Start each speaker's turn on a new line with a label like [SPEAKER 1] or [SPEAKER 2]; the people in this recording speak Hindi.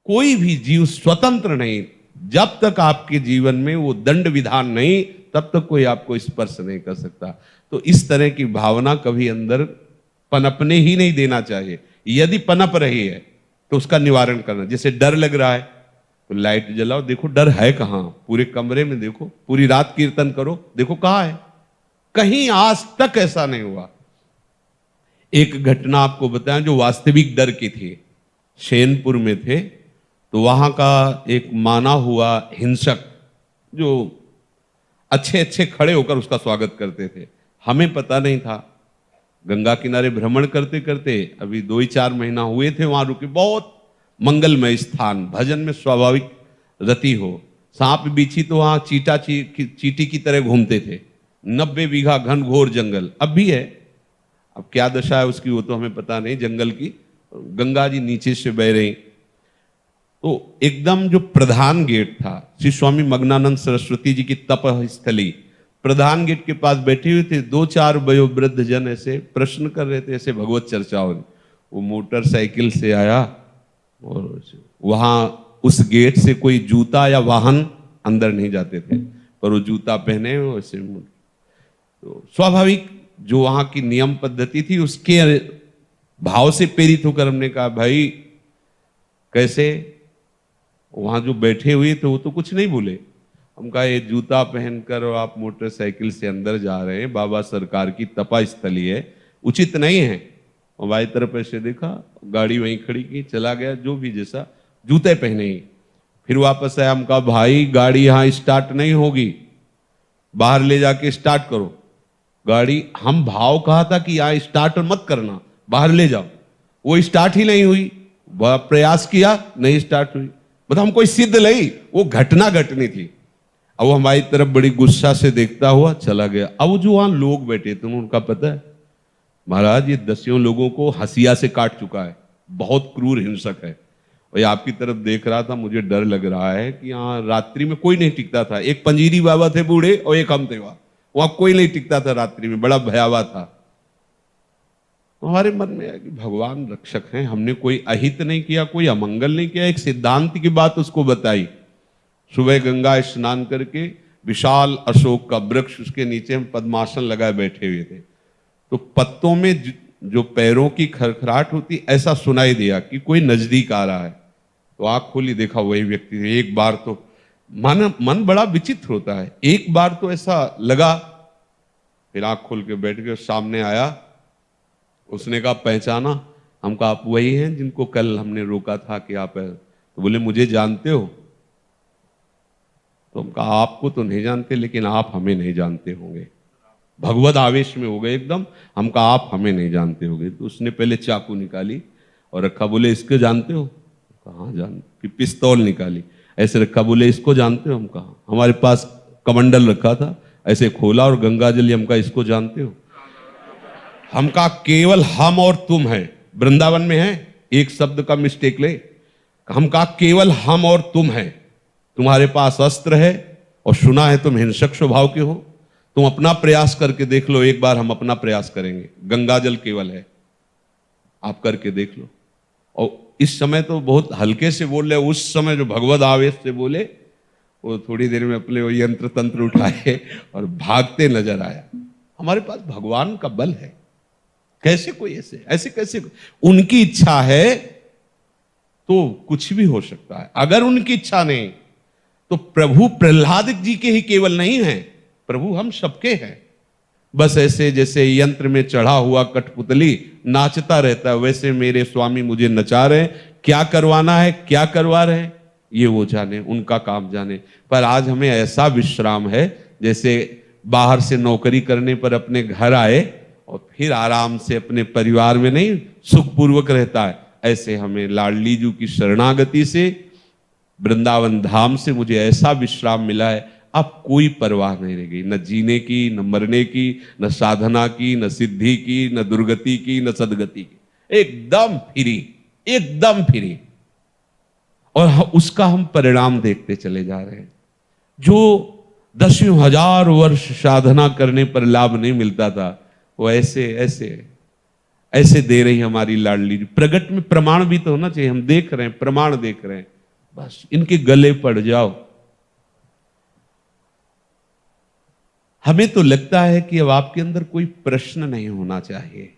[SPEAKER 1] कोई भी जीव स्वतंत्र नहीं। जब तक आपके जीवन में वो दंड विधान नहीं, तब तक कोई आपको स्पर्श नहीं कर सकता। तो इस तरह की भावना कभी अंदर पनपने ही नहीं देना चाहिए। यदि पनप रही है तो उसका निवारण करना। जैसे डर लग रहा है तो लाइट जलाओ, देखो डर है कहां, पूरे कमरे में देखो, पूरी रात कीर्तन करो, देखो कहां है। कहीं आज तक ऐसा नहीं हुआ। एक घटना आपको बताएं जो वास्तविक डर की थी। शेनपुर में थे तो वहां का एक माना हुआ हिंसक जो अच्छे अच्छे खड़े होकर उसका स्वागत करते थे, हमें पता नहीं था। गंगा किनारे भ्रमण करते करते अभी 2-4 महीना हुए थे वहां रुके। बहुत मंगलमय स्थान, भजन में स्वाभाविक रति हो। सांप बिच्छी तो वहां चीटी की तरह घूमते थे। 90 बीघा घनघोर जंगल अब भी है। अब क्या दशा है उसकी वो तो हमें पता नहीं जंगल की। गंगा जी नीचे से बह रही। तो एकदम जो प्रधान गेट था, श्री स्वामी मग्नानंद सरस्वती जी की तप स्थली, प्रधान गेट के पास बैठे हुए थे 2-4 वयोवृद्ध जन, ऐसे प्रश्न कर रहे थे, ऐसे भगवत चर्चा हो रही। वो मोटरसाइकिल से आया और वहां उस गेट से कोई जूता या वाहन अंदर नहीं जाते थे, पर वो जूता पहने वैसे। तो स्वाभाविक जो वहां की नियम पद्धति थी उसके भाव से प्रेरित होकर हमने कहा भाई कैसे। वहां जो बैठे हुए थे वो तो कुछ नहीं बोले। हम कहा ये जूता पहनकर आप मोटरसाइकिल से अंदर जा रहे हैं, बाबा सरकार की तपा स्थली है, उचित नहीं है। और बाई तरफ ऐसे देखा, गाड़ी वहीं खड़ी की, चला गया जो भी जैसा, जूते पहने ही। फिर वापस आया। हम कहा भाई गाड़ी यहां स्टार्ट नहीं होगी, बाहर ले जाके स्टार्ट करो गाड़ी। हम भाव कहा था कि यहां स्टार्ट मत करना, बाहर ले जाओ। वो स्टार्ट ही नहीं हुई। बड़ा प्रयास किया, नहीं स्टार्ट हुई। मतलब हम कोई सिद्ध नहीं, वो घटना घटनी थी। अब वो हमारी तरफ बड़ी गुस्सा से देखता हुआ चला गया। अब जो वहां लोग बैठे थे उनका पता है महाराज ये 10 लोगों को हंसिया से काट चुका है, बहुत क्रूर हिंसक है। और ये आपकी तरफ देख रहा था, मुझे डर लग रहा है कि यहाँ रात्रि में कोई नहीं टिकता था। एक पंजीरी बाबा थे बूढ़े और एक हम थे, वहां कोई नहीं टिकता था रात्रि में, बड़ा भयावह था। हमारे मन में है कि भगवान रक्षक हैं, हमने कोई अहित नहीं किया, कोई अमंगल नहीं किया। एक सिद्धांत की बात उसको बताई। सुबह गंगा स्नान करके विशाल अशोक का वृक्ष, उसके नीचे हम पद्मासन लगाए बैठे हुए थे। तो पत्तों में जो पैरों की खरखराहट होती ऐसा सुनाई दिया कि कोई नजदीक आ रहा है। तो आंख खोली, देखा वही व्यक्ति थे। एक बार तो मन बड़ा विचित्र होता है, एक बार तो ऐसा लगा। फिर आंख खोल के बैठ गए, सामने आया। उसने कहा पहचाना? हम कहा आप वही हैं जिनको कल हमने रोका था कि आप है। तो बोले मुझे जानते हो? तो हम कहा आपको तो नहीं जानते, लेकिन आप हमें नहीं जानते होंगे। भगवत आवेश में हो गए एकदम। हम कहा आप हमें नहीं जानते होंगे। तो उसने पहले चाकू निकाली और रखा, बोले इसको जानते हो? कहाँ जानते? फिर पिस्तौल निकाली, ऐसे रखा, बोले इसको जानते हो? हम कहा हमारे पास कमंडल रखा था, ऐसे खोला और गंगा जल। हम कहा इसको जानते हो? हम कहा केवल हम और तुम है, वृंदावन में है, एक शब्द का मिस्टेक ले। हम कहा केवल हम और तुम है, तुम्हारे पास अस्त्र है और सुना है तुम हिंसक स्वभाव के हो। तुम अपना प्रयास करके देख लो, एक बार हम अपना प्रयास करेंगे। गंगा जल केवल है, आप करके देख लो। और इस समय तो बहुत हल्के से बोल रहे, उस समय जो भगवत आवेश से बोले, वो थोड़ी देर में अपने वो यंत्र तंत्र उठाए और भागते नजर आया। हमारे पास भगवान का बल है। कैसे कोई ऐसे कैसे? उनकी इच्छा है तो कुछ भी हो सकता है। अगर उनकी इच्छा नहीं तो प्रभु प्रहलाद जी के ही केवल नहीं है, प्रभु हम सबके हैं। बस ऐसे जैसे यंत्र में चढ़ा हुआ कठपुतली नाचता रहता है, वैसे मेरे स्वामी मुझे नचा रहे। क्या करवाना है, क्या करवा रहे हैं, ये वो जाने, उनका काम जाने। पर आज हमें ऐसा विश्राम है जैसे बाहर से नौकरी करने पर अपने घर आए और फिर आराम से अपने परिवार में नहीं सुखपूर्वक रहता है, ऐसे हमें लाडली जी की शरणागति से, वृंदावन धाम से मुझे ऐसा विश्राम मिला है। अब कोई परवाह नहीं रह गई, न जीने की, न मरने की, न साधना की, न सिद्धि की, न दुर्गति की, न सदगति की। एकदम फ्री, एकदम फ्री। और उसका हम परिणाम देखते चले जा रहे हैं। जो 10,000 वर्ष साधना करने पर लाभ नहीं मिलता था, वो ऐसे ऐसे ऐसे दे रही हमारी लाडली जी। प्रगट में प्रमाण भी तो होना चाहिए। हम देख रहे हैं, प्रमाण देख रहे हैं। बस इनके गले पड़ जाओ। हमें तो लगता है कि अब आपके अंदर कोई प्रश्न नहीं होना चाहिए।